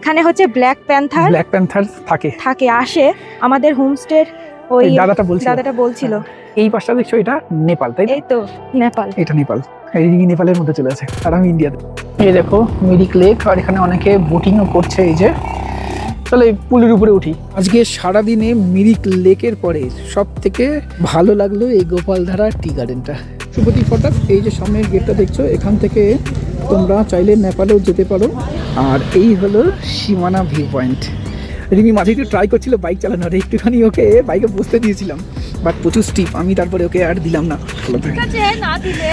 এখানে হচ্ছে black panther থাকে আসে আমাদের হোমস্টের ওই দাদাটা বলছিল। এই পাশটা দেখছো, এটা নেপাল, তাই এই তো নেপাল, এটা নেপাল। এই নেপালের মধ্যে চলে আছে আর আমি ইন্ডিয়াতে। এই দেখো মিরিক লেক, আর এখানে অনেকে বোটিংও করছে। এই যে চলো এই পুলের উপরে উঠি। আজকে সারাদিনে মিরিক লেকের পরে সব থেকে ভালো লাগলো এই গোপালধারা টি গার্ডেনটা। শুভদীপ ফটাক, এই যে সামনের গেটটা দেখছো, এখান থেকে তোমরা চাইলে নেপালেও যেতে পারো। আর এই হলো সীমানা ভিউ পয়েন্ট। রিমি মাঝে একটু ট্রাই করছিল বাইক চালানোর, একটুখানি ওকে বাইকে বসতে দিয়েছিলাম, বাট প্রচুর স্টিপ, আমি তারপরে ওকে আর দিলাম না। ঠিক আছে না দিলে।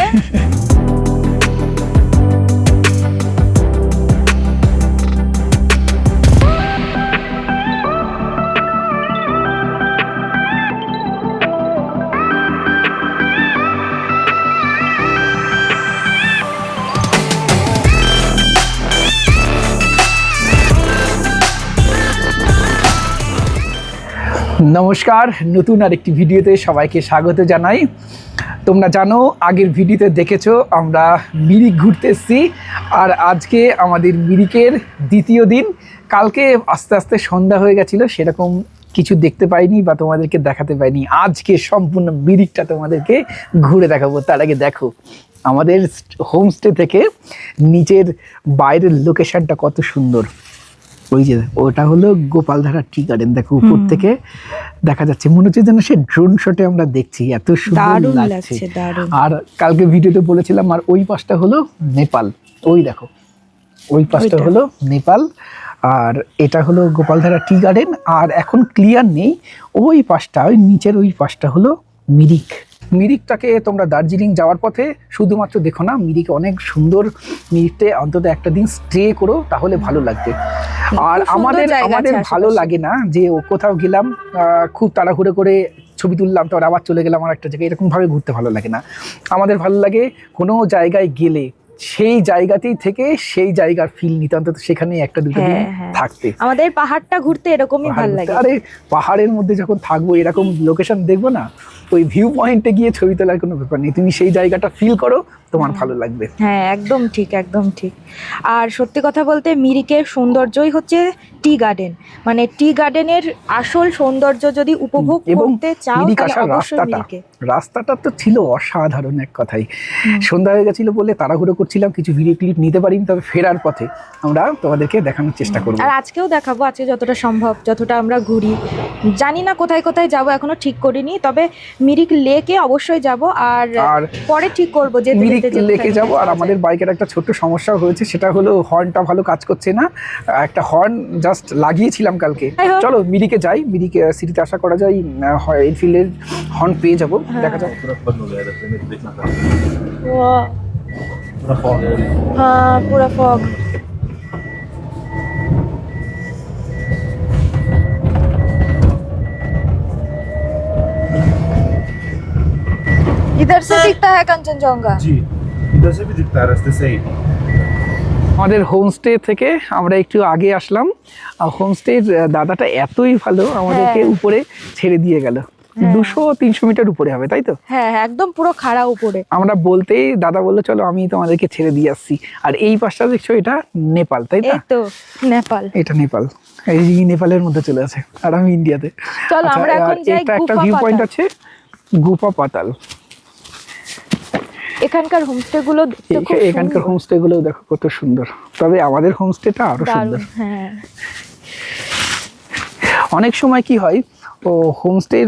নমস্কার, নতুন আরেকটি ভিডিওতে সবাইকে স্বাগত জানাই। তোমরা জানো আগের ভিডিওতে দেখেছো আমরা মিরিক ঘুরতে এসেছি, আর আজকে আমাদের মিরিকের দ্বিতীয় দিন। কালকে আস্তে আস্তে সন্ধ্যা হয়ে গেছিলো, সেরকম কিছু দেখতে পাইনি বা তোমাদেরকে দেখাতে পাইনি। আজকে সম্পূর্ণ মিরিকটা তোমাদেরকে ঘুরে দেখাবো। তার আগে দেখো আমাদের হোমস্টে থেকে নিচের বাইরের লোকেশনটা কত সুন্দর। ওই যে ওটা হলো গোপালধারা টি গার্ডেন, দেখো উপর থেকে দেখা যাচ্ছে, মনে হচ্ছে যেন সে ড্রোন শটে আমরা দেখছি, এত সুন্দর লাগছে। আর কালকে ভিডিওতে বলেছিলাম, আর ওই পাশটা হলো নেপাল, ওই দেখো ওই পাশটা হলো নেপাল, আর এটা হলো গোপালধারা টি গার্ডেন। আর এখন ক্লিয়ার নেই, ওই পাশটা, ওই নিচের ওই পাশটা হলো মিরিক। মিরিকটাকে তোমরা দার্জিলিং যাওয়ার পথে শুধুমাত্র দেখো না, মিরিক অনেক সুন্দর। মিরিকতে অন্তত একটা দিন স্টে করো, তাহলে ভালো লাগবে। আর আমাদের ভালো লাগে না যে কোথাও গেলাম খুব তাড়াহুড়ো করে ছবি তুললাম, তো আবার চলে গেলাম আর একটা জায়গায়, এরকম ভাবে ঘুরতে ভালো লাগে না। আমাদের ভালো লাগে কোনো জায়গায় গেলে সেই জায়গাতেই থেকে সেই জায়গার ফিল নিতে, অন্তত সেখানে একটা দুটো দিন থাকতে। আমাদের পাহাড়টা ঘুরতে এরকমই ভালো লাগে। আরে পাহাড়ের মধ্যে যখন থাকবো, এরকম লোকেশন দেখবো না, ওই ভিউ পয়েন্টে গিয়ে ছবি তোলার কোনো ব্যাপার নেই, তুমি সেই জায়গাটা ফিল করো, তোমার ভালো লাগবে। হ্যাঁ একদম ঠিক, একদম ঠিক। আর সত্যি কথা বলতে মিরিকের সৌন্দর্যই হচ্ছে টি গার্ডেন, মানে টি গার্ডেনের আসল সৌন্দর্য যদি উপভোগ করতে চাও তাহলে অবশ্যই মিরিকে। রাস্তাটা তো ছিল অসাধারণ এক কথাই। সন্ধ্যা হয়ে গেছিল বলে তাড়াহুড়ো করছিলাম, কিছু ভিডিও ক্লিপ নিতে পারিনি, তবে ফেরার পথে আমরা তোমাদেরকে দেখানোর চেষ্টা করবো। আর আজকেও দেখাবো, আজকে যতটা সম্ভব, যতটা আমরা ঘুরি। জানি না কোথায় কোথায় যাব, এখনো ঠিক করিনি, তবে মিরিক লেকে অবশ্যই যাব। আর পরে ঠিক করবো যে মিরিক লেকে যাব। আর আমাদের বাইকের একটা ছোট্ট সমস্যা হয়েছে, সেটা হলো হর্নটা ভালো কাজ করছে না। একটা হর্ন জাস্ট লাগিয়েছিলাম কালকে। চলো মিরিকে যাই, মিরিকে সিটিতে আশা করা যায় এনফিল্ডের হর্ন পেয়ে যাবো, দেখা যাক। হ্যাঁ পুরো ফগ। इधर से दिखता है कंचनजंगा? जी, इधर से भी दिखता है, रास्ते से ही। আমাদের হোমস্টে থেকে আমরা একটু আগে আসলাম, আর হোমস্টের দাদাটা এতই ভালো, আমাদেরকে উপরে ছেড়ে দিয়ে গেল। 200-300 মিটার উপরে হবে, তাই তো? হ্যাঁ একদম পুরো খাড়া উপরে। আমরা বলতেই দাদা বললো চলো আমি তোমাদেরকে ছেড়ে দিয়ে আসছি। আর এই পাশটা দেখছো, এটা নেপাল, তাই না? এই তো নেপাল, এটা নেপাল। এই নেপালের মধ্যে চলে আছে, আর আমি ইন্ডিয়াতে। চলো আমরা এখন যাই। একটা ভিউ পয়েন্ট আছে গুফা পাতাল। এখানকার হোমস্টে গুলো দেখতে খুব, এখানকার হোমস্টে গুলো দেখো কত সুন্দর, তবে আমাদের হোমস্টেটা আরো সুন্দর। হ্যাঁ অনেক সময় কি হয়, ও হোমস্টে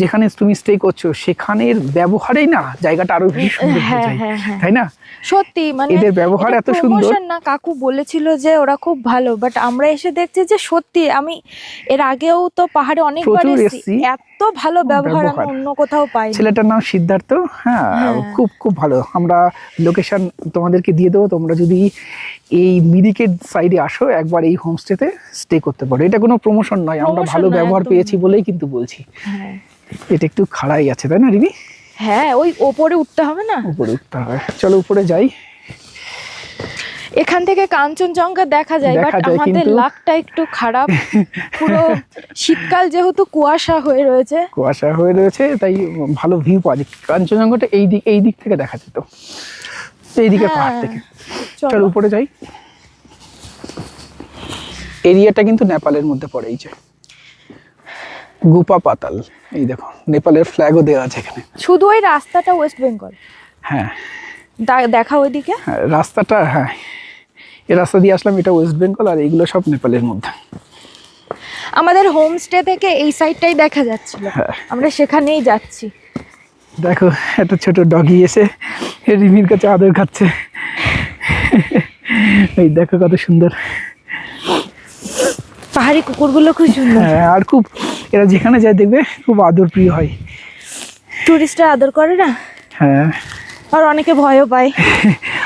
যেখানে তুমি স্টে করছো সেখানের ব্যবহারেই না জায়গাটা আরো বেশি সুন্দর হয়ে যায়, তাই না? সত্যি, মানে এদের ব্যবহার এত সুন্দর না। কাকু বলেছিল যে ওরা খুব ভালো, বাট আমরা এসে দেখছি যে সত্যি, আমি এর আগেও তো পাহাড়ে অনেকবার এসেছি, এত ভালো ব্যবহার আমি অন্য কোথাও পাই। ছেলেটার নাম সিদ্ধার্থ। হ্যাঁ খুব খুব ভালো। আমরা লোকেশন তোমাদেরকে দিয়ে দেবো, তোমরা যদি এই মিরিকের সাইডে আসো একবার এই হোমস্টেতে স্টে করতে পারো। এটা কোনো প্রমোশন নয়, আমরা ভালো ব্যবহার পেয়েছি বলেই কিন্তু বলছি। এটা একটু খাড়াই আছে, তাই না রিমি? হ্যাঁ ওই ওপরে উঠতে হবে না, উপরে উঠতে হবে। চলো উপরে যাই। এখান থেকে কাঞ্চনজঙ্ঘা দেখা যায়, বাট আমাদের লাকটা একটু খারাপ। পুরো শীতকাল যেহেতু কুয়াশা হয়ে রয়েছে, তাই ভালো ভিউ পাওয়া যায়। কাঞ্চনজঙ্ঘাটা এই দিক থেকে দেখা যেত, এইদিকে পাহাড় থেকে। চলো উপরে যাই। এরিয়াটা কিন্তু নেপালের মধ্যে পড়ে। এই যে গুপা পাতাল, এই দেখো নেপালের ফ্ল্যাগও দেওয়া আছে এখানে। শুধু ওই রাস্তাটা ওয়েস্ট বেঙ্গল? হ্যাঁ দেখা ওইদিকে। হ্যাঁ রাস্তাটা, হ্যাঁ এই রাস্তা দিয়ে আসলাম, এটা ওয়েস্ট বেঙ্গল, আর এইগুলো সব নেপালের মধ্যে। আমাদের হোমস্টে থেকে এই সাইডটাই দেখা যাচ্ছিল, আমরা সেখানেই যাচ্ছি। দেখো একটা ছোট ডগি এসে রিমির কাছে আদর খাচ্ছে। এই দেখো কত সুন্দর। পাহাড়ি কুকুরগুলো খুব সুন্দর। হ্যাঁ, আর খুব এরা যেখানে যায় দেখবে খুব আদর প্রিয় হয়। টুরিস্টরা আদর করে না? হ্যাঁ, আর অনেকে ভয়ও পায়।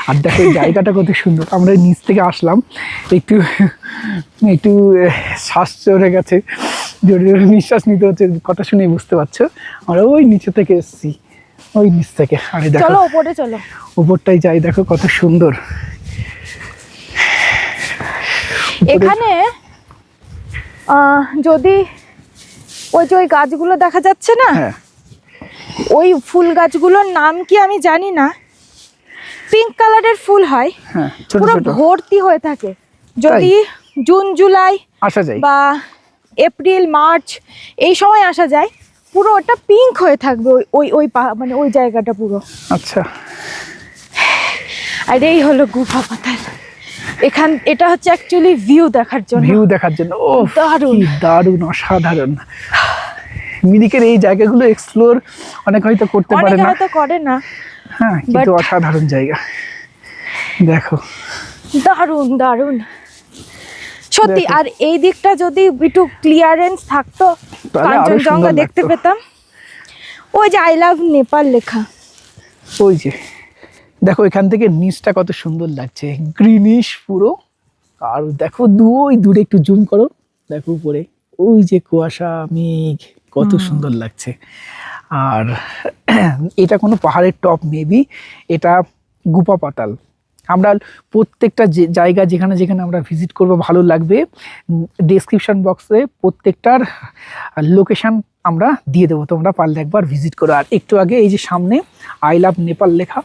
আর দেখো এই জায়গাটা কত সুন্দর। আমরা নিচ থেকে আসলাম, একটু একটু শ্বাস চড়ে গেছে, জোরে জোরে নিঃশ্বাস নিতে হচ্ছে, কথা শুনে বুঝতে পারছো। আমরা ওই নিচে থেকে এসেছি, ওই নিচ থেকে। আরে দেখো চলো উপরে চলো, উপরটাই যাই, দেখো কত সুন্দর। এখানে যদি ওই যে ওই গাছগুলো দেখা যাচ্ছে না, হ্যাঁ ওই ফুল গাছগুলোর নাম কি আমি জানি না, পিঙ্ক কালারের ফুল হয়, হ্যাঁ ছোট পুরো ছোট ভর্তি হয়ে থাকে। যদি জুন জুলাই আসা যায় বা এপ্রিল মার্চ এই সময় আসা যায়, পুরো ওটা পিঙ্ক হয়ে থাকবে ওই ওই মানে ওই জায়গাটা পুরো। আচ্ছা, আর এই হলো গুফা পাতাল। এটা হচ্ছে অ্যাকচুয়ালি ভিউ দেখার জন্য, ভিউ দেখার জন্য। ও দারুণ দারুণ, অসাধারণ। মিরিকের এই জায়গাগুলো এক্সপ্লোর অনেক হয়তো করতে পারে অনেকে না, হয়তো করে না, হ্যাঁ কিন্তু অসাধারণ জায়গা। দেখো দারুণ দারুণ সত্যি। আর এই দিকটা যদি একটু ক্লিয়ারেন্স থাকতো, তাহলে আরো কাঞ্চনজঙ্ঘা সুন্দর দেখতে লাগতো। পেতাম। ওই যে আই লাভ নেপাল লেখা, ওই যে দেখো এখান থেকে নিচটা কত সুন্দর লাগছে, গ্রিনিশ পুরো। আর দেখো ওই দূরে একটু জুম করো, দেখো উপরে ওই যে কুয়াশা মেঘ, কত সুন্দর লাগছে। আর এটা কোনো পাহাড়ের টপ মেবি, এটা গুপা পাতাল। আমরা প্রত্যেকটা যে জায়গা যেখানে যেখানে আমরা ভিজিট করব ভালো লাগবে, ডেসক্রিপশন বক্সে প্রত্যেকটার লোকেশন আমরা দিয়ে দেবো, তোমরা পারলে একবার ভিজিট করো। আর একটু আগে এই যে সামনে আই লাভ নেপাল লেখা,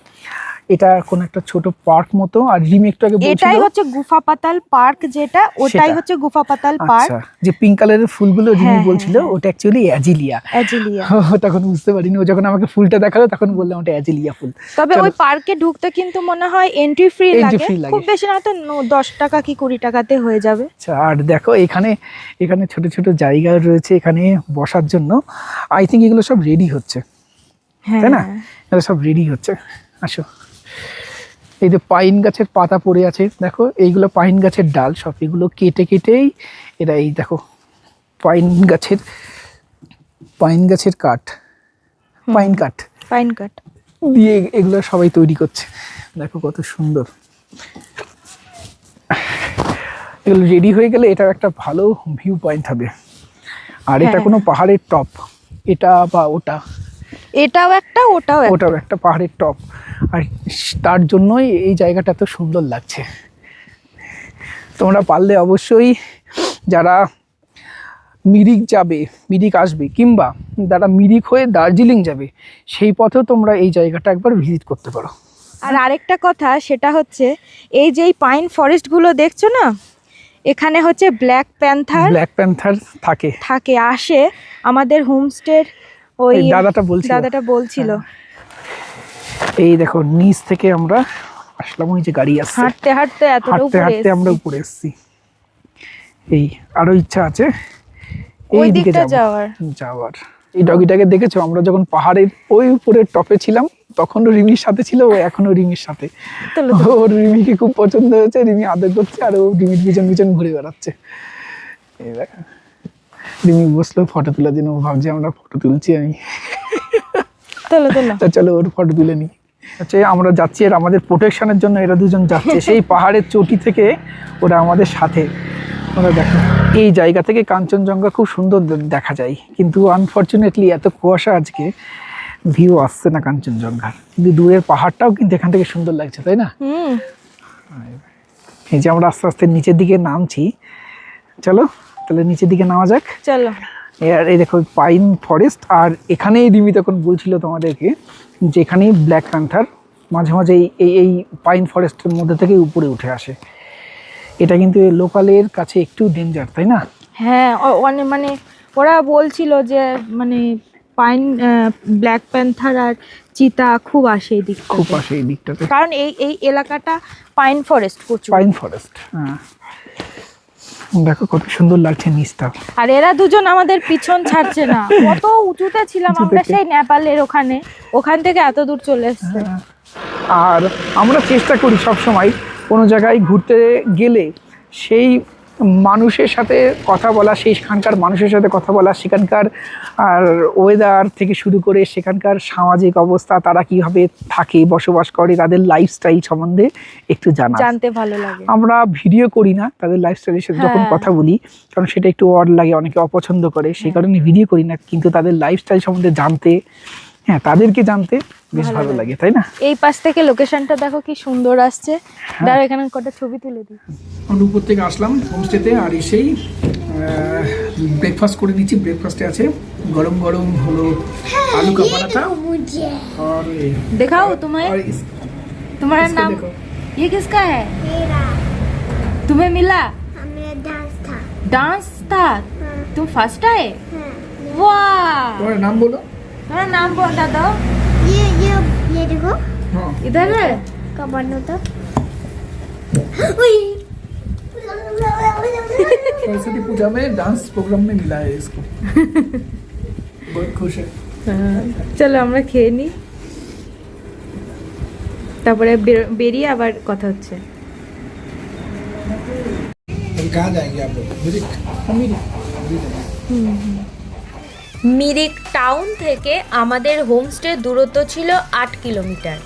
এটা কোন একটা ছোট পার্ক মতো। আর রিমি একটু আগে বলছিল এটাই হচ্ছে গুফা পাতাল পার্ক, যেটা ওটাই সেটা। হচ্ছে গুফা পাতাল পার্ক। আচ্ছা, যে পিঙ্ক কালারের ফুলগুলো রিমি হ্যাঁ, বলছিল হ্যাঁ, ওটা অ্যাকচুয়ালি অ্যাজিলিয়া। অ্যাজিলিয়া। তখন বুঝতে পারিনি, ও যখন আমাকে ফুলটা দেখালো তখন বললাম ওটা অ্যাজিলিয়া ফুল। তবে ওই পার্কে ঢুকতে কিন্তু মনে হয় এন্ট্রি ফ্রি লাগে, খুব বেশি না তো 10 টাকা কি 20 টাকাতে হয়ে যাবে। আচ্ছা, আর দেখো এখানে ছোট ছোট জায়গা রয়েছে এখানে বসার জন্য। আই থিঙ্ক এগুলো সব রেডি হচ্ছে, তাই না? এগুলো সব রেডি হচ্ছে। আসো, এই যে পাইন গাছের পাতা পড়ে আছে, দেখো এইগুলো পাইন গাছের ডাল, সব এগুলো কেটে কেটেই এরা, এই দেখো পাইন গাছের কাঠ, পাইন কাঠ দিয়ে এগুলো সবাই তৈরি করছে। দেখো কত সুন্দর। এগুলো রেডি হয়ে গেলে এটা একটা ভালো ভিউ পয়েন্ট হবে। আর এটা কোনো পাহাড়ের টপ, এটা বা ওটা, এটাও একটা ওটাও একটা পাহাড়ের টপ। আর তার জন্যই এই জায়গাটা এত সুন্দর লাগছে। তোমরা পারলে অবশ্যই যারা মিরিক আসবে, কিংবা যারা মিরিক হয়ে দার্জিলিং যাবে, সেই পথেও তোমরা এই জায়গাটা একবার ভিজিট করতে পারো। আর আরেকটা কথা, সেটা হচ্ছে এই যে পাইন ফরেস্ট গুলো দেখছো না, এখানে হচ্ছে ব্ল্যাক প্যান্থার থাকে আসে। আমাদের হোমস্টের ওই দাদাটা বলছিল। এই দেখো নিচ থেকে আমরা আসলাম, ওই যে গাড়ি আসছে, হাঁটতে হাঁটতে আমরা উপরে এসেছি। এই আরো ইচ্ছা আছে ওই দিকটা যাওয়ার। এই ডগিটাকে দেখেছো, আমরা যখন পাহাড়ের ওই উপরের টপে ছিলাম তখনও রিমির সাথে ছিল, ও এখনো রিমির সাথে। ওর রিমিকে খুব পছন্দ হয়েছে, রিমি আদর করছে, আর ও রিমির পিছন পিছন ঘুরে বেড়াচ্ছে। এই দেখো রিমি বসলো ফটো তোলার জন্য, ও ভাবছে আমরা ফটো তুলছি। আমি চলো ওর ফটো তুলে নি। আচ্ছা, আমরা যাচ্ছি, আর আমাদের প্রোটেকশনের জন্য এরা দুজন যাচ্ছে সেই পাহাড়ের চটি থেকে, ওরা আমাদের সাথে। ওরা দেখো এই জায়গা থেকে কাঞ্চনজঙ্ঘা খুব সুন্দর দেখা যায়, কিন্তু আনফরচুনেটলি এত কুয়াশা আজকে ভিউ আসছে না কাঞ্চনজঙ্ঘার। কিন্তু দূরের পাহাড়টাও কিন্তু এখান থেকে সুন্দর লাগছে, তাই না? এই যে আমরা আস্তে আস্তে নিচের দিকে নামছি, চলো তাহলে নিচের দিকে নামা যাক। চলো। আর এই দেখো পাইন ফরেস্ট, আর এখানেই রিমি তখন বলছিল তোমাদেরকে যে এখানেই ব্ল্যাক প্যান্থার মাঝে মাঝে এই পাইন ফরেস্টের মধ্যে থেকে উপরে উঠে আসে। এটা কিন্তু লোকালের কাছে একটু ডেঞ্জার, তাই না? হ্যাঁ, মানে ওরা বলছিল যে মানে পাইন, ব্ল্যাক প্যান্থার আর চিতা খুব আসে এই দিকটাতে, কারণ এই এলাকাটা পাইন ফরেস্ট, প্রচুর পাইন ফরেস্ট। হ্যাঁ, দেখো কত সুন্দর লাগছে নিচটা। আর এরা দুজন আমাদের পিছন ছাড়ছে না। কত উঁচুতে ছিলাম আমরা, সেই নেপালের ওখান থেকে এত দূর চলে এসেছে। আর আমরা চেষ্টা করি সব সময় কোনো জায়গায় ঘুরতে গেলে সেই মানুষের সাথে কথা বলা, সেইখানকার মানুষের সাথে কথা বলা, সেখানকার আর ওয়েদার থেকে শুরু করে সেখানকার সামাজিক অবস্থা, তারা কীভাবে থাকে, বসবাস করে, তাদের লাইফস্টাইল সম্বন্ধে একটু জানতে ভালো লাগে। আমরা ভিডিও করি না তাদের লাইফস্টাইলের সাথে যখন কথা বলি, কারণ সেটা একটু অড লাগে, অনেকে অপছন্দ করে, সেই কারণে ভিডিও করি না, কিন্তু তাদের লাইফস্টাইল সম্বন্ধে জানতে, হ্যাঁ তাদেরকে জানতে বেশ ভালো লাগে, তাই না? এই পাশ থেকে লোকেশনটা দেখো কি সুন্দর আসছে। দাঁড়া, এখানে কটা ছবি তুলে দিই। উপর থেকে আসলাম হোমস্টেতে, আর এসেই ব্রেকফাস্ট করে নিচ্ছি। ব্রেকফাস্টে আছে গরম গরম হলো আলু का पराठा और दिखाओ तुम्हारा नाम ये किसका है? मेरा। तुम्हें मिला? हमें डांस था? तुम फर्स्ट आए? वाह, तुम्हारा नाम बोलो। तुम्हारा नाम बता दो। ये देखो हाँ, इधर है। कब बनो तो सरस्वती पूजा में डांस प्रोग्राम में मिला है इसको। बहुत खुश है। চলো আমরা খেয়ে নিই, তারপরে বেরিয়ে আবার কথা হচ্ছে। कहाँ जाएंगे आप लोग? মিরিক টাউন থেকে আমাদের হোমস্টে দূরত্ব ছিল 8 কিলোমিটার।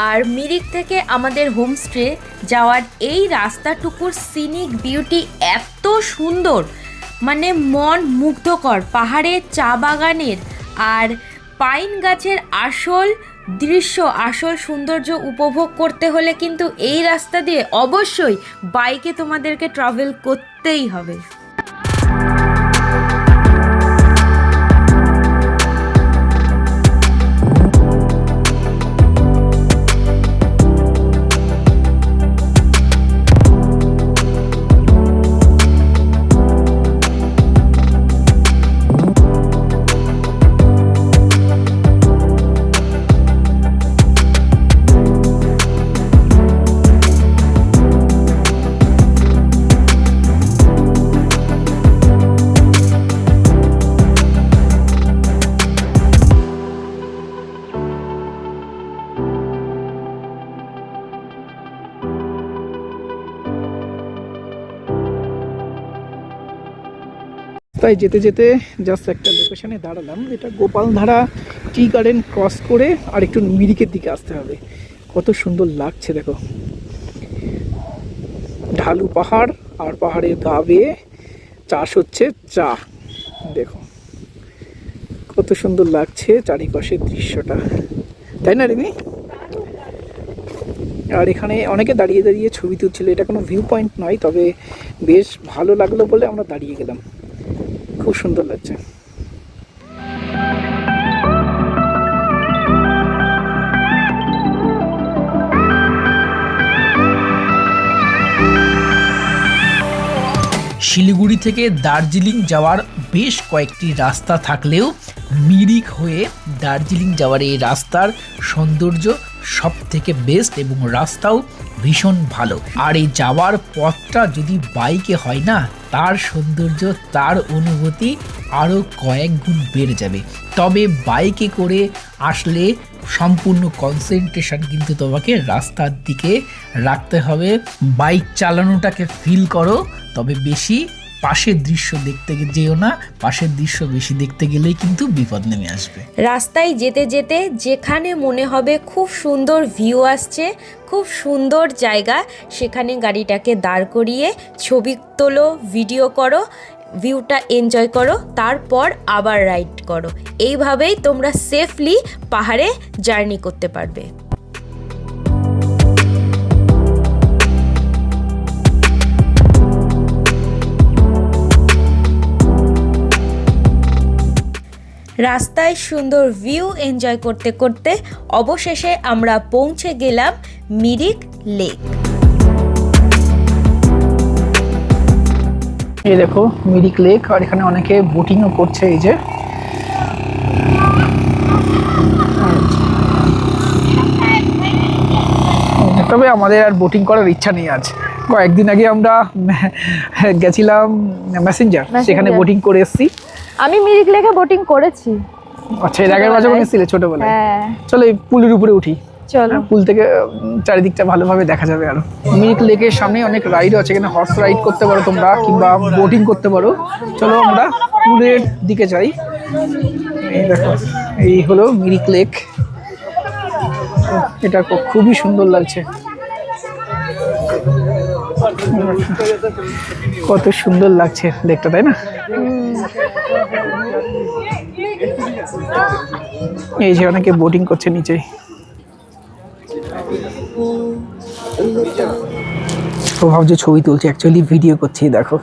আর মিরিক থেকে আমাদের হোমস্টে যাওয়ার এই রাস্তাটুকুর সিনিক বিউটি এত সুন্দর, মানে মন মুগ্ধকর। পাহাড়ের চা বাগানের আর পাইন গাছের আসল দৃশ্য, আসল সৌন্দর্য উপভোগ করতে হলে কিন্তু এই রাস্তা দিয়ে অবশ্যই বাইকে তোমাদেরকে ট্রাভেল করতেই হবে। তাই যেতে যেতে জাস্ট একটা লোকেশনে দাঁড়ালাম, এটা গোপালধারা টি গার্ডেন ক্রস করে আর একটু মিরিকের দিকে আসতে হবে। কত সুন্দর লাগছে দেখো, ঢালু পাহাড় আর পাহাড়ের গা বেয়ে চাষ হচ্ছে চা। দেখো কত সুন্দর লাগছে চারিপাশের দৃশ্যটা, তাই না রিমি? আর এখানে অনেকে দাঁড়িয়ে দাঁড়িয়ে ছবি তুলছিল। এটা কোনো ভিউ পয়েন্ট নয়, তবে বেশ ভালো লাগলো বলে আমরা দাঁড়িয়ে গেলাম। খুব সুন্দর লাগছে। শিলিগুড়ি থেকে দার্জিলিং যাওয়ার বেশ কয়েকটি রাস্তা থাকলেও মিরিক হয়ে দার্জিলিং যাওয়ার এই রাস্তার সৌন্দর্য সব থেকে বেস্ট, এবং রাস্তাও ভীষণ ভালো। আর এই যাওয়ার পথটা যদি বাইকে হয় না, তার সৌন্দর্য, তার অনুভূতি আরও কয়েক গুণ বেড়ে যাবে। তবে বাইকে করে আসলে সম্পূর্ণ কনসেন্ট্রেশন কিন্তু তোমাকে রাস্তার দিকে রাখতে হবে। বাইক চালানোটাকে ফিল করো, তবে বেশি পাশের দৃশ্য দেখতে যেও না। পাশের দৃশ্য বেশি দেখতে গেলেই কিন্তু বিপদ নেমে আসবে। রাস্তায় যেতে যেতে যেখানে মনে হবে খুব সুন্দর ভিউ আসছে, খুব সুন্দর জায়গা, সেখানে গাড়িটাকে দাঁড় করিয়ে ছবি তোলো, ভিডিও করো, ভিউটা এনজয় করো, তারপর আবার রাইড করো। এইভাবেই তোমরা সেফলি পাহাড়ে জার্নি করতে পারবে। রাস্তায় সুন্দর ভিউ এনজয় করতে করতে অবশেষে আমরা পৌঁছে গেলাম মিরিক লেক। এই দেখো মিরিক লেক, আর এখানে অনেকে বোটিংও করছে। এই যে তবে আমাদের আর বোটিং করার ইচ্ছা নেই আজ। কয়েকদিন আগে আমরা গেছিলাম ম্যাসেঞ্জার, সেখানে বোটিং করে এসেছি। আমি মিরিক লেকে বোটিং করেছি। আচ্ছা, এর আগের বার যখন এসেছিলে ছোটবেলায়? হ্যাঁ। চলো এই পুলের উপরে উঠি। চলো। পুল থেকে চারিদিকটা ভালোভাবে দেখা যাবে। আরো মিরিক লেকের সামনে অনেক রাইডও আছে, এখানে হর্স রাইড করতে পারো তোমরা, কিংবা বোটিং করতে পারো। চলো আমরা পুলের দিকে যাই। এই দেখো, এই হলো মিরিক লেক। এটা খুবই সুন্দর লাগছে, কত সুন্দর লাগছে লেকটা, তাই না? এই যে অনেকে বোটিং করছে নিচে। তো ভাবছে ছবি তুলছে, অ্যাকচুয়ালি ভিডিও করছি। দেখো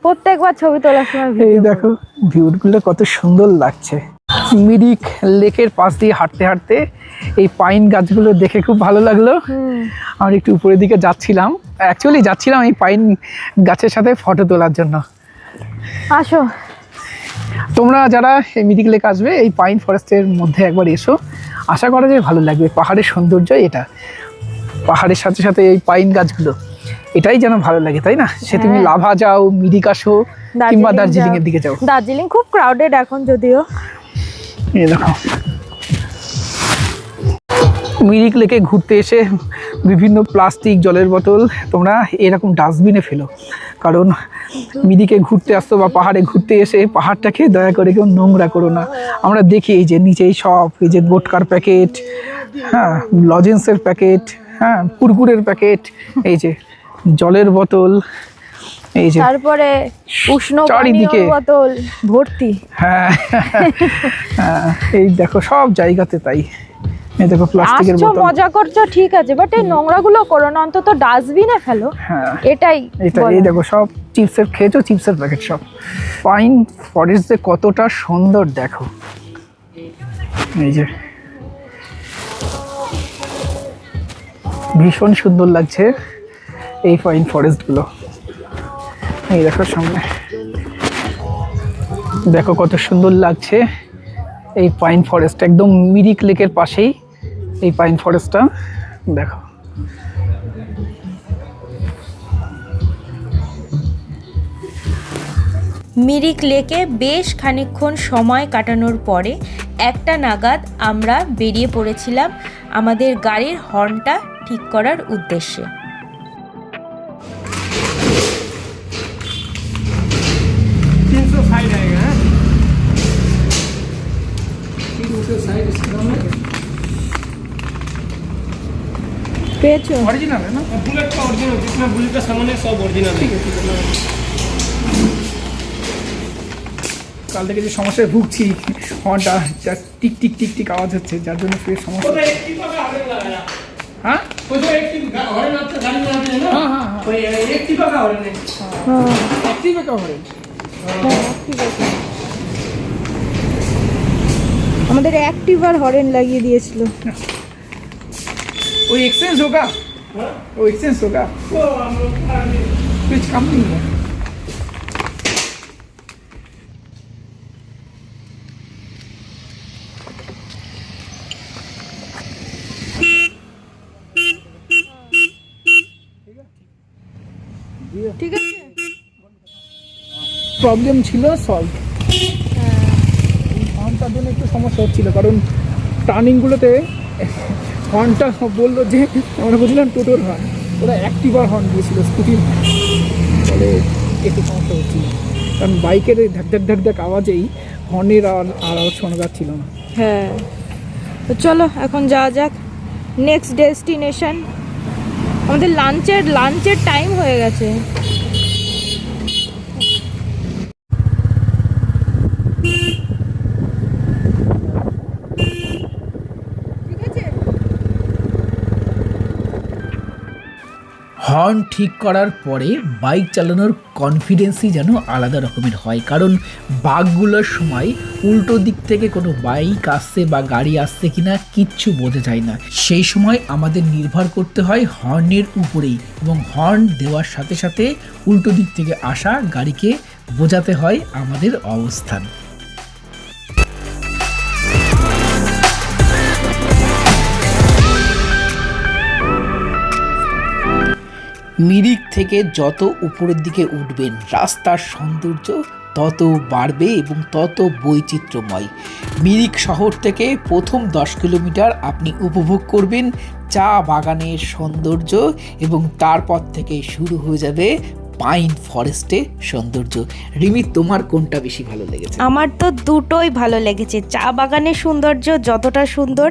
প্রত্যেকবার ছবি তোলার সময় এই দেখো ভিউগুলো কত সুন্দর লাগছে। মিরিক লেকের পাশ দিয়ে হাঁটতে হাঁটতে এই পাইন গাছগুলো দেখে খুব ভালো লাগলো। আমরা একটু উপরের দিকে যাচ্ছিলাম, এই পাইন গাছের সাথে ফটো তোলার জন্য। আসো, তোমরা যারা এই মিরিক লেক আসবে, এই পাইন ফরেস্টের মধ্যে একবার এসো, আশা করা যায় ভালো লাগবে। পাহাড়ের সৌন্দর্য এটা, পাহাড়ের সাথে সাথে এই পাইন গাছগুলো, এটাই যেন ভালো লাগে, তাই না? সে তুমি লাভা যাও, মিরিক আসো, কিংবা দার্জিলিং এর দিকে যাও। দার্জিলিং খুব ক্রাউডেড এখন যদিও। এই দেখো মিরিক লেকে ঘুরতে এসে বিভিন্ন প্লাস্টিক, জলের বোতল তোমরা এরকম ডাস্টবিনে ফেলো, কারণ মিরিকে ঘুরতে আসতো বা পাহাড়ে ঘুরতে এসে পাহাড়টাকে দয়া করে কেউ নোংরা করো না। আমরা দেখি এই যে নিচেই সব, এই যে গোটকার প্যাকেট, হ্যাঁ, লজেন্সের প্যাকেট, হ্যাঁ, কুরকুরের প্যাকেট, এই যে জলের বোতল, এই যে তারপরে উষ্ণ চারিদিকে বোতল ভর্তি। হ্যাঁ, এই দেখো সব জায়গাতে তাই। এই দেখো প্লাস্টিকের বোতল। মজা করছো ঠিক আছে, বাট এই নোংরাগুলো করো না, অন্তত ডাস্টবিনে ফেলো। হ্যাঁ, এটাই। এই দেখো সব চিপসের খেয়েছো, চিপসের প্যাকেট সব। পাইন ফরেস্ট যে কতটা সুন্দর দেখো, এই যে ভীষণ সুন্দর লাগছে এই পাইন ফরেস্টগুলো। এই দেখো সামনে, দেখো কত সুন্দর লাগছে এই পাইন ফরেস্ট, একদম মিরিক লেকের পাশেই এই পাইন ফরেস্টটা। দেখো মিরিক লেকে বেশ খানিকক্ষণ সময় কাটানোর পরে 1টা নাগাদ আমরা বেরিয়ে পড়েছিলাম আমাদের গাড়ির হর্নটা ঠিক করার উদ্দেশ্যে। পেয়েছো? অরিজিনাল না? बुलेट का ओरिजिनल, जितना बुलेट का सामान है सब ओरिजिनल है। কাল থেকে যে সমস্যায় ভুগছি, হর্নটা যা টিক টিক টিক টিক আওয়াজ হচ্ছে, যার জন্য ফের সমস্যা। वो तो एक्टिवा का हॉर्न लगा है। হ্যাঁ, वो जो एक्टिवा का हॉर्न आपका गाड़ी में आते हैं ना, हाँ, हाँ, हाँ। वो एक्टिवा का हॉर्न है। Active coverage. আমাদের অ্যাক্টিভার হরেন লাগিয়ে দিয়েছিল। वो एक्सचेंज होगा, वो एक्सचेंज होगा, वो हम लोग कुछ कम नहीं है। ঠিক আছে, প্রবলেম ছিল সলভ। হর্নটার জন্য একটু সমস্যা হচ্ছিল, কারণ টার্নিংগুলোতে হর্নটা বললো যে আমরা বুঝলাম টোটোর হর্ন, ওরা অ্যাক্টিভার হর্ন দিয়েছিল, স্কুটির হর্ন, ফলে একটু সমস্যা হচ্ছিল। কারণ বাইকের ধাক ধাক ধাক ধাক আওয়াজেই হর্নের আর আওয়াজ শোনা যাচ্ছিল না। হ্যাঁ। তো চলো এখন যাওয়া যাক নেক্সট ডেস্টিনেশন। আমাদের লাঞ্চের টাইম হয়ে গেছে। হর্ন ঠিক করার পরে বাইক চালানোর কনফিডেন্সই যেন আলাদা রকমের হয়, কারণ বাঁকগুলোর সময় উল্টো দিক থেকে কোনো বাইক আসছে বা গাড়ি আসছে কিনা কিচ্ছু বোঝা যায় না। সেই সময় আমাদের নির্ভর করতে হয় হর্নের উপরেই, এবং হর্ন দেওয়ার সাথে সাথে উল্টো দিক থেকে আসা গাড়িকে বোঝাতে হয় আমাদের অবস্থান। মিরিক থেকে যত উপরের দিকে উঠবেন রাস্তার সৌন্দর্য তত বাড়বে এবং তত বৈচিত্র্যময়। মিরিক শহর থেকে প্রথম 10 কিলোমিটার আপনি উপভোগ করবেন চা বাগানের সৌন্দর্য, এবং তারপর থেকে শুরু হয়ে যাবে পাইন ফরেস্টের সৌন্দর্য। রিমি, তোমার কোনটা বেশি ভালো লেগেছে? আমার তো দুটোই ভালো লেগেছে। চা বাগানের সৌন্দর্য যতটা সুন্দর,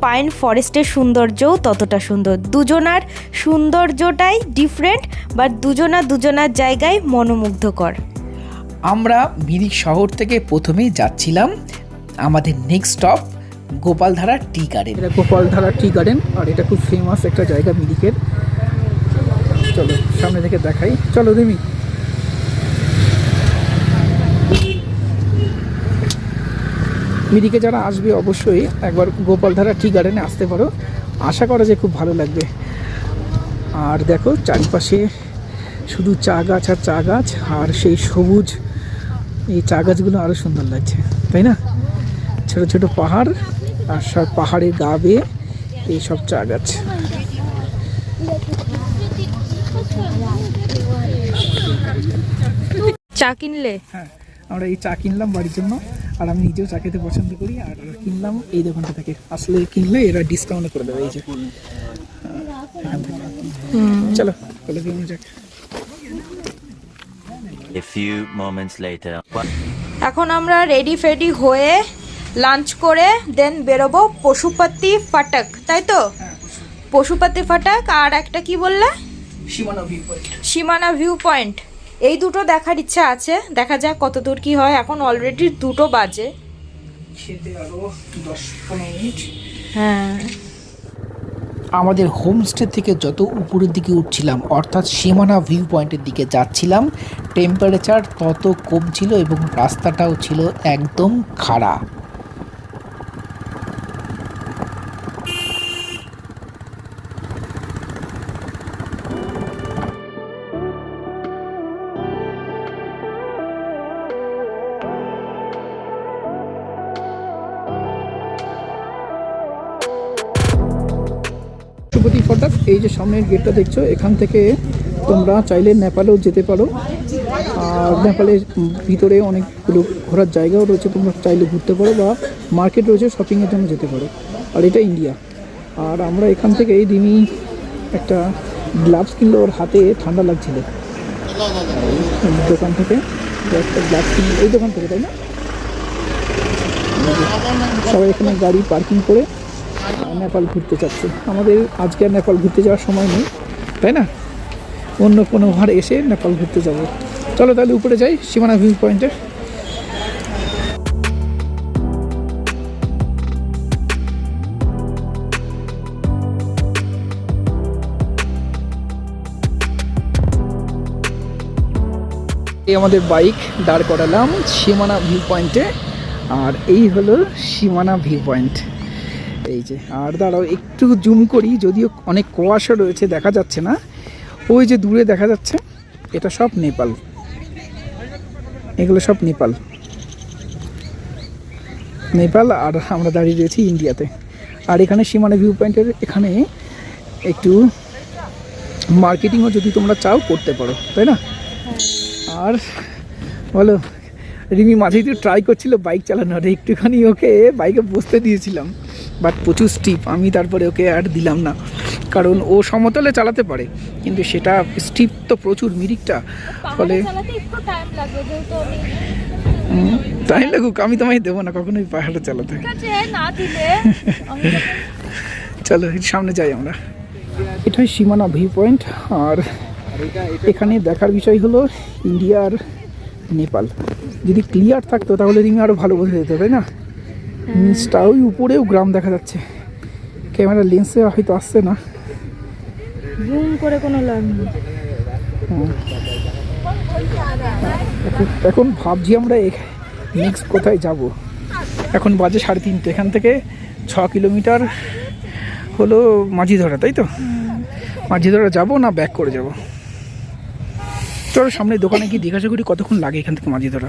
পাইন ফরেস্টের সৌন্দর্যও ততটা সুন্দর। দুজনার সৌন্দর্যটাই ডিফারেন্ট, বাট দুজনার জায়গায় মনোমুগ্ধকর। আমরা মিরিক শহর থেকে প্রথমে যাচ্ছিলাম আমাদের next stop Gopaldhara tea garden. এটা গোপালধারা টি গার্ডেন, আর এটা খুব ফেমাস একটা জায়গা মিরিকের। চলো সামনে থেকে দেখাই, চলো রিমি। মিরিকে যারা আসবে অবশ্যই একবার গোপালধারা টি গার্ডেনে আসতে পারো, আশা করা যে খুব ভালো লাগবে। আর দেখো চারিপাশে শুধু চা গাছ আর চা গাছ, আর সেই সবুজ এই চা গাছগুলো আরও সুন্দর লাগছে, তাই না? ছোট ছোট পাহাড়, আর সব পাহাড়ের গা বেয়ে এই সব চা গাছ। চা কিনলে? হ্যাঁ, আমরা এই চা কিনলাম বাড়ির জন্য, আর আমি নিজেও চা খেতে পছন্দ করি, আর কিনলাম এই দোকানটা থেকে। আসলে কিনলে এরা ডিসকাউন্ট করে দেবে এই যে এখান থেকে। চলো চলো কিনে যাক। A few moments later. এখন আমরা রেডি ফেডি হয়ে লাঞ্চ করে দেন বেরোবো পশুপতি ফাটাক, তাই তো? পশুপতি ফাটাক আর একটা কি বললে? সীমানা ভিউ পয়েন্ট। এই দুটো দেখার ইচ্ছা আছে, দেখা যাক কত দূর কি হয়। এখন অলরেডি 2টো বাজে। হ্যাঁ, আমাদের হোমস্টে থেকে যত উপরের দিকে উঠছিলাম, অর্থাৎ সীমানা ভিউ পয়েন্টের দিকে যাচ্ছিলাম, টেম্পারেচার তত কম ছিল এবং রাস্তাটাও ছিল একদম খাড়া। পশুপতি ফাটাক, এই যে সামনের গেটটা দেখছো, এখান থেকে তোমরা চাইলে নেপালেও যেতে পারো। আর নেপালের ভিতরে অনেকগুলো ঘোরার জায়গাও রয়েছে, তোমরা চাইলে ঘুরতে পারো, বা মার্কেট রয়েছে, শপিংয়ের জন্য যেতে পারো। আর এটা ইন্ডিয়া। আর আমরা এখান থেকে রিমি একটা গ্লাভস কিনলো, ওর হাতে ঠান্ডা লাগছিল, দোকান থেকে একটা গ্লাভস কিনলো এই দোকান থেকে, তাই না? সবাই এখানে গাড়ি পার্কিং করে নেপাল ঘুরতে চাচ্ছে। আমাদের আজকে আর নেপাল ঘুরতে যাওয়ার সময় নেই, তাই না? অন্য কোনো ভার এসে নেপাল ঘুরতে যাব। চলো তাহলে উপরে যাই সীমানা ভিউ পয়েন্টে। এই আমাদের বাইক দাঁড় করালাম সীমানা ভিউ পয়েন্টে, আর এই হলো সীমানা ভিউ পয়েন্ট। এই যে, আর দাঁড়াও একটু জুম করি, যদিও অনেক কুয়াশা রয়েছে দেখা যাচ্ছে না। ওই যে দূরে দেখা যাচ্ছে, এটা সব নেপাল, এগুলো সব নেপাল। আর আমরা দাঁড়িয়ে রয়েছি ইন্ডিয়াতে। আর এখানে সীমানা ভিউ পয়েন্টের এখানে একটু মার্কেটিংও যদি তোমরা চাও করতে পারো, তাই না? আর বলো, রিমি মাঝেই তো ট্রাই করছিল বাইক চালানোর, একটুখানি ওকে বাইকে বসতে দিয়েছিলাম, বাট প্রচুর স্টিপ। আমি তারপরে ওকে আর দিলাম না, কারণ ও সমতলে চালাতে পারে, কিন্তু সেটা স্টিপ তো প্রচুর মিরিকটা, ফলে তাই লাগুক, আমি তোমায় দেবো না কখনোই পাহাড়ে চালাতে। চলো সামনে যাই আমরা। এটাই সীমানা ভিউ পয়েন্ট। আর এখানে দেখার বিষয় হলো ইন্ডিয়া আর নেপাল। যদি ক্লিয়ার থাকতো তাহলে রিমি আরও ভালো বোঝা যেত, তাই না? নিচটা ওই উপরেও গ্রাম দেখা যাচ্ছে, ক্যামেরা লেন্সে হয়তো আসছে না। জুম করে কোনো লাভ নেই। এখন ভাবছি আমরা নেক্সট কোথায় যাব। এখন বাজে 3:30, এখান থেকে 6 কিলোমিটার হলো মাঝিধরা, তাই তো? মাঝিধরা যাব না ব্যাক করে যাব? চলো সামনে দোকানে কি জিজ্ঞাসা করি কতক্ষণ লাগে এখান থেকে মাঝিধরা।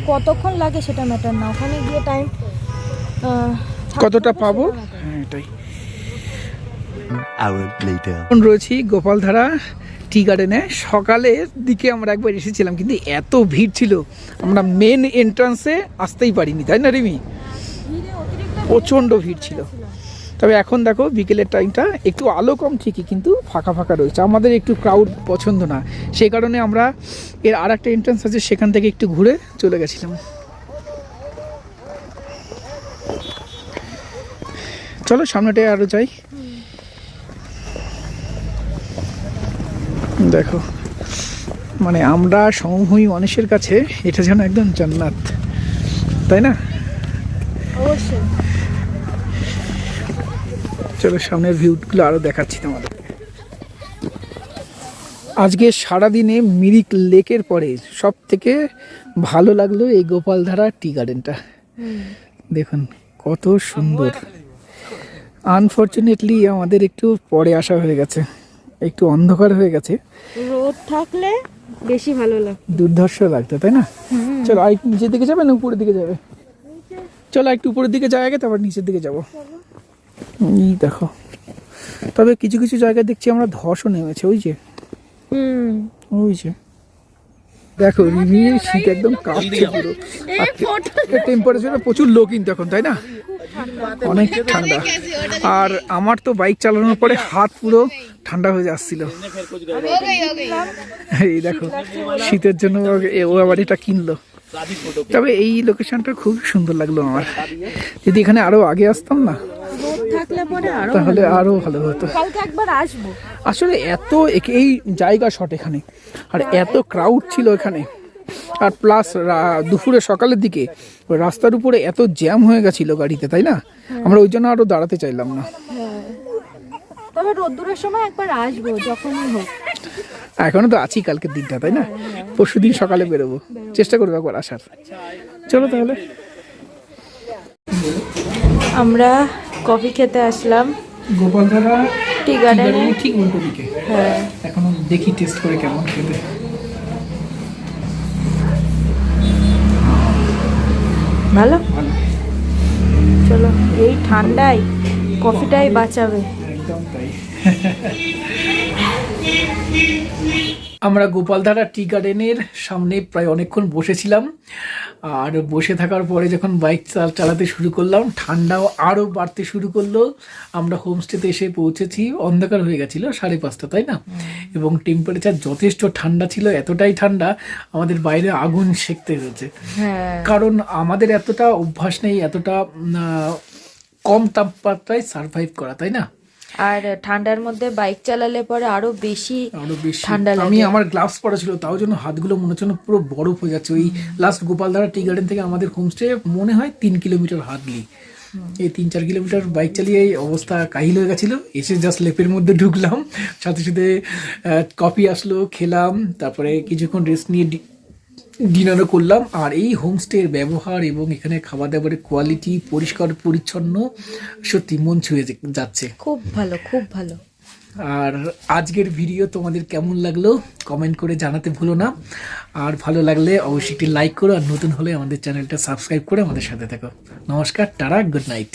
কতক্ষণ লাগে সেটা ম্যাটার না, ওখানে গিয়ে টাইম কতটা পাবো, হ্যাঁ এটাই। Hour later. এখন রয়েছি গোপালধারা টি গার্ডেনে। সকালের দিকে আমরা একবার এসেছিলাম, কিন্তু এত ভিড় ছিল আমরা মেন এন্ট্রান্সে আসতেই পারিনি, তাই না রিমি? প্রচণ্ড ভিড় ছিল। তবে এখন দেখো বিকেলের টাইমটা একটু আলো কম ঠিকই, কিন্তু ফাঁকা ফাঁকা রয়েছে। আমাদের একটু ক্রাউড পছন্দ না, সেই কারণে আমরা এর আর একটা এন্ট্রান্স আছে সেখান থেকে একটু ঘুরে চলে গেছিলাম। চলো সামনেটায় আরও যাই। দেখো মানে আমরা সমভূমি মানুষের কাছে এটা যেন একদম জান্নাত, তাই না? অবশ্যই। চলো সামনের ভিউগুলো আরও দেখাচ্ছি তোমাদের। আজকে সারাদিনে মিরিক লেকের পরে সব থেকে ভালো লাগলো এই গোপালধারা টি গার্ডেনটা। দেখুন কত সুন্দর। আনফর্চুনেটলি আমাদের একটু পরে আসা হয়ে গেছে, একটু অন্ধকার হয়ে গেছে। রোদ থাকলে বেশি ভালো লাগে, দুর্ধর্ষ লাগতো, তাই না? চলো আর একটু নিচের দিকে যাবে না উপরের দিকে যাবে? চলো একটু উপরের দিকে যাই আগে, তারপর নিচের দিকে যাবো। এই দেখো, তবে কিছু কিছু জায়গায় দেখছি আমরা ধসও নেমেছে, ওই যে ওই যে দেখো রিমির শীত একদম কাঁপছে পুরো। টেম্পারেচার প্রচুর লো কিন্তু এখন, তাই না? অনেক ঠান্ডা। আর আমার তো বাইক চালানোর পরে হাত পুরো ঠান্ডা হয়ে যাচ্ছিল। এই দেখো শীতের জন্য ও আবার এটা কিনলো। তবে এই লোকেশনটা খুব সুন্দর লাগলো আমার। যদি এখানে আরো আগে আসতাম না, তাহলে আরো ভালো হতো। কালকে একবার আসবো। আসলে এত এই জায়গা শর্ট এখানে, আর এত ক্রাউড ছিল এখানে, আর প্লাস দুপুরে সকালের দিকে ওই রাস্তার উপরে এত জ্যাম হয়ে গেছিল গাড়িতে, তাই না? আমরা ওই জন্য আরো দাঁড়াতে চাইলাম না। তবে রোদ্দুরের সময় একবার আসবো যখনই হোক। এখনো তো আছি কালকের দিনটা, তাই না? পরশুদিন সকালে বেরোবো, চেষ্টা করবো একবার আসার। চলো তাহলে আমরা কফি খেতে আসলাম গোপালধারা টি গার্ডেনে, ঠিক উল্টো দিকে। হ্যাঁ এখনো দেখি টেস্ট করে কেমন খেতে। ভালো। চলো এই ঠান্ডায় কফিটাই বাঁচাবে। একদম তাই। আমরা গোপালধারা টি গার্ডেনের সামনে প্রায় অনেকক্ষণ বসেছিলাম, আর বসে থাকার পরে যখন বাইক চালাতে শুরু করলাম ঠান্ডাও আরও বাড়তে শুরু করলো। আমরা হোমস্টেতে এসে পৌঁছেছি, অন্ধকার হয়ে গেছিলো 5:30, তাই না? এবং টেম্পারেচার যথেষ্ট ঠান্ডা ছিল, এতটাই ঠান্ডা আমাদের বাইরে আগুন সেঁকতে হয়েছে। কারণ আমাদের এতটা অভ্যাস নেই এতটা কম তাপমাত্রায় সার্ভাইভ করা, তাই না? আর ঠান্ডার মধ্যে বাইক চালালে পরে আরো বেশি ঠান্ডা লাগে। আমি আমার গ্লাভস পরা ছিল, তাও জন্য হাতগুলো মনে হচ্ছে পুরো বরফ হয়ে যাচ্ছে। ওই লাস্ট গোপালধারা টি গার্ডেন থেকে আমাদের হোমস্টে মনে হয় 3 কিলোমিটার হার্ডলি। এই 3-4 কিলোমিটার বাইক চালিয়ে এই অবস্থা কাহিল হয়ে গেছিলো। এসে জাস্ট লেপের মধ্যে ঢুকলাম, সাথে সাথে কফি আসলো, খেলাম, তারপরে কিছুক্ষণ রেস্ট নিয়ে ডিনারও করলাম। আর এই হোমস্টের ব্যবহার এবং এখানে খাবার দাবারের কোয়ালিটি, পরিষ্কার পরিচ্ছন্ন, সত্যি মন ছুঁয়ে যাচ্ছে। খুব ভালো, খুব ভালো। আর আজকের ভিডিও তোমাদের কেমন লাগলো কমেন্ট করে জানাতে ভুলো না। আর ভালো লাগলে অবশ্যই একটি লাইক করো, আর নতুন হলে আমাদের চ্যানেলটা সাবস্ক্রাইব করে আমাদের সাথে থাকো। নমস্কার, টাটা, গুড নাইট।